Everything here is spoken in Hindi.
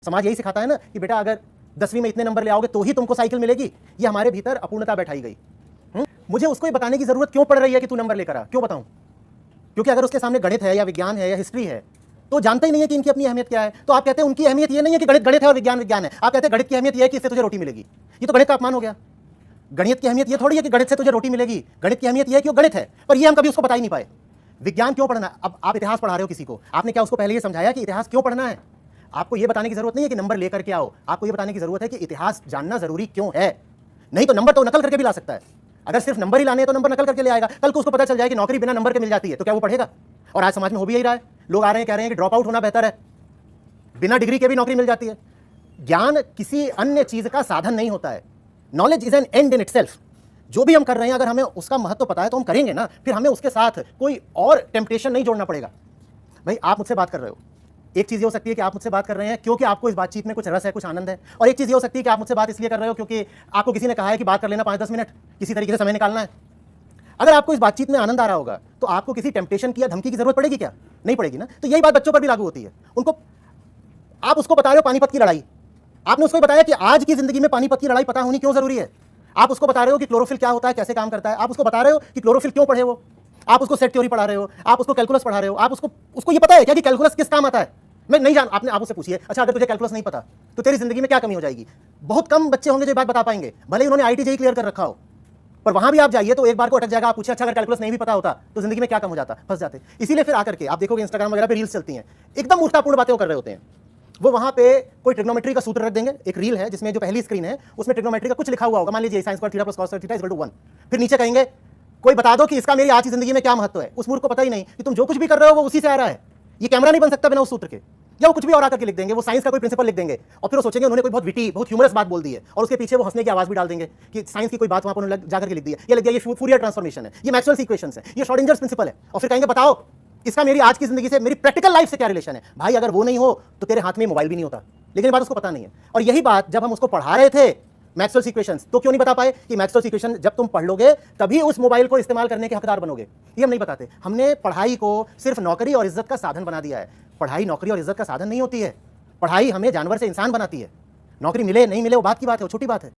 समाज यही सिखाता है ना कि बेटा अगर 10वीं में इतने नंबर ले आओगे तो ही तुमको साइकिल मिलेगी। ये हमारे भीतर अपूर्णता बैठाई गई। मुझे उसको बताने की जरूरत क्यों पड़ रही है कि तू नंबर लेकर आ? क्यों बताऊं? क्योंकि अगर उसके सामने गणित है या विज्ञान है या हिस्ट्री है तो जानते ही नहीं है कि इनकी अपनी अहमियत क्या है। तो आप कहते हैं उनकी अहमियत ये नहीं है कि गणित गणित है और विज्ञान विज्ञान है। आप कहते हैं गणित की अहमियत ये है कि इससे तुझे रोटी मिलेगी। ये तो गणित का अपमान हो गया। गणित की अहमियत ये थोड़ी है कि गणित से तुझे रोटी मिलेगी। गणित की अहमियत ये है कि वो गणित है, पर ये हम कभी उसको बता ही नहीं पाए। विज्ञान क्यों पढ़ना? अब आप इतिहास पढ़ा रहे हो किसी को, आपने क्या उसको पहले ये समझाया कि इतिहास क्यों पढ़ना है? आपको ये बताने की जरूरत नहीं है कि नंबर लेकर के आओ, आपको ये बताने की जरूरत है कि इतिहास जानना जरूरी क्यों है। नहीं तो नंबर तो नकल करके भी ला सकता है। अगर सिर्फ नंबर ही लाने हैं तो नंबर नकल करके ले आएगा। कल को उसको पता चल जाए कि नौकरी बिना नंबर के मिल जाती है तो क्या वो पढ़ेगा? और आज समाज में हो भी यही रहा है। लोग आ रहे हैं कह रहे हैं कि ड्रॉप आउट होना बेहतर है, बिना डिग्री के भी नौकरी मिल जाती है। ज्ञान किसी अन्य चीज का साधन नहीं होता है। Knowledge is an and in itself. जो भी हम कर रहे हैं अगर हमें उसका महत्व पता है तो हम करेंगे ना, फिर हमें उसके साथ कोई और टेम्पटेशन नहीं जोड़ना पड़ेगा। भाई आप मुझसे बात कर रहे हो, एक चीज़ ये हो सकती है कि आप मुझसे बात कर रहे हैं क्योंकि आपको इस बातचीत में कुछ रस है, कुछ आनंद है, और एक चीज़ ये हो सकती है कि आप मुझसे बात इसलिए कर रहे हो क्योंकि आपको किसी ने कहा है कि बात कर लेना 5-10 मिनट, किसी तरीके से समय निकालना है। अगर आपको इस बातचीत में आनंद आ रहा होगा तो आपको किसी टेम्पटेशन की या धमकी की जरूरत पड़ेगी क्या? नहीं पड़ेगी ना। तो यही बात बच्चों पर भी लागू होती है। उनको आप उसको बता रहे हो पानीपत की लड़ाई, आपने उसको बताया कि आज की जिंदगी में पानीपत की लड़ाई पता होनी क्यों जरूरी है। आप उसको बता रहे हो कि क्लोरोफिल क्या होता है, कैसे काम करता है। आप उसको बता रहे हो कि क्लोरोफिल क्यों पढ़े वो। आप उसको सेट थ्योरी पढ़ा रहे हो, आप उसको कैलकुलस पढ़ा रहे हो। आप उसको ये पता है क्या कि कैलकुलस किस काम आता है? मैं नहीं जान, आपने आप उससे पूछिए, अच्छा अगर तुझे कैलकुलस नहीं पता तो तेरी जिंदगी में क्या कमी हो जाएगी? बहुत कम बच्चे होंगे जो बात बता पाएंगे, भले ही उन्होंने IIT क्लियर कर रखा हो, पर वहां भी आप जाइए तो एक बार को अटक जाएगा। आप पूछे अच्छा अगर कैलकुलस नहीं भी पता होता तो जिंदगी में क्या कम हो जाता? फंस जाते। इसीलिए फिर आकर के आप देखोगे इंस्टाग्राम वगैरह पे रील्स चलती हैं, एकदम उल्टापूर्ण बातें कर रहे होते हैं। वो वहां पे कोई ट्रिग्नोमेट्री का सूत्र रख देंगे। एक रील है जिसमें जो पहली स्क्रीन है उसमें ट्रिग्नोमेट्री का कुछ लिखा हुआ होगा, मान लीजिए sin square theta plus cos square theta equal to 1। फिर नीचे कहेंगे कोई बता दो कि इसका मेरी आज की जिंदगी में क्या महत्व है। उस मूर्ख को पता ही नहीं कि तुम जो कुछ भी कर रहे हो वो उसी से आ रहा है। ये कैमरा नहीं बन सकता बिना उस सूत्र के। या वो कुछ भी और आकर के लिख देंगे, वो साइंस का कोई प्रिंसिपल लिख देंगे और फिर वो सोचेंगे उन्होंने कोई बहुत विटी, बहुत ह्यूमरस बात बोल दी है, और उसके पीछे वो हंसने की आवाज भी डाल देंगे कि साइंस की कोई बात वहां पर उन्होंने जाकर के लिख दी है। ये लग गया ये फूरियर ट्रांसफॉर्मेशन है, ये मैक्सवेल्स इक्वेशंस है, ये श्रोडिंजर्स प्रिंसिपल है। और फिर कहेंगे बताओ इसका मेरी आज की जिंदगी से, मेरी प्रैक्टिकल लाइफ से क्या रिलेशन है? भाई अगर वो नहीं हो तो तेरे हाथ में मोबाइल भी नहीं होता। लेकिन बात उसको पता नहीं है। और यही बात जब हम उसको पढ़ा रहे थे मैक्सवेल्स इक्वेशंस, तो क्यों नहीं बता पाए कि मैक्सवेल्स इक्वेशन जब तुम पढ़ लोगे तभी उस मोबाइल को इस्तेमाल करने के हकदार बनोगे? ये हम नहीं बताते। हमने पढ़ाई को सिर्फ नौकरी और इज्जत का साधन बना दिया है। पढ़ाई नौकरी और इज्जत का साधन नहीं होती है। पढ़ाई हमें जानवर से इंसान बनाती है। नौकरी मिले नहीं मिले वो बात की बात है, वो छोटी बात है।